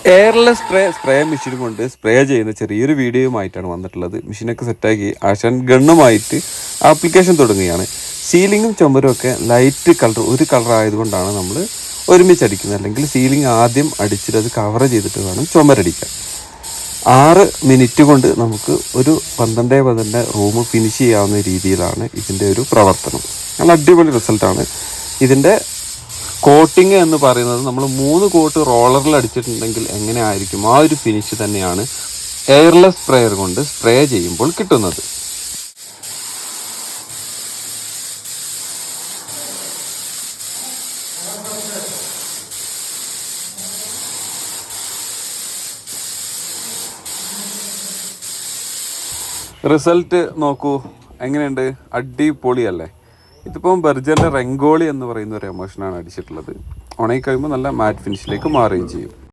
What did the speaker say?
Airless spray machine കൊണ്ട് spray ചെയ്യുന്ന ചെറിയൊരു വീഡിയോയുമായിട്ടാണ് വന്നിട്ടുള്ളത്. മെഷീനൊക്കെ സെറ്റാക്കി ആശാൻ ഗണ്ണുമായിട്ട് ആപ്ലിക്കേഷൻ തുടങ്ങുകയാണ്. സീലിങ്ങും ചുമരും ഒക്കെ ലൈറ്റ് കളർ, ഒരു കളർ ആയതുകൊണ്ടാണ് നമ്മൾ ഒരുമിച്ച് അടിക്കുന്നത്. അല്ലെങ്കിൽ സീലിംഗ് ആദ്യം അടിച്ചിട്ട് അത് കവർ ചെയ്തിട്ട് വേണം ചുമരടിക്കാൻ. 6 മിനിറ്റ് കൊണ്ട് നമുക്ക് ഒരു 12 റൂം ഫിനിഷ് ചെയ്യാവുന്ന രീതിയിലാണ് ഇതിൻ്റെ ഒരു പ്രവർത്തനം. നല്ല അടിപൊളി റിസൾട്ടാണ്. ഇതിൻ്റെ കോട്ടിങ് എന്ന് പറയുന്നത് നമ്മൾ 3 കോട്ട് റോളറിൽ അടിച്ചിട്ടുണ്ടെങ്കിൽ എങ്ങനെ ആയിരിക്കും ആ ഒരു ഫിനിഷ് തന്നെയാണ് എയർലെസ് സ്പ്രേയർ കൊണ്ട് സ്പ്രേ ചെയ്യുമ്പോൾ കിട്ടുന്നത്. റിസൾട്ട് നോക്കൂ, എങ്ങനെയുണ്ട്? അടിപൊളിയല്ലേ? ഇതിപ്പം ബെർജറിൻ്റെ റെങ്കോളി എന്ന് പറയുന്ന ഒരു എമോഷനാണ് അടിച്ചിട്ടുള്ളത്. ഉണങ്ങി കഴിയുമ്പോൾ നല്ല മാറ്റ് ഫിനിഷിലേക്ക് മാറുകയും ചെയ്യും.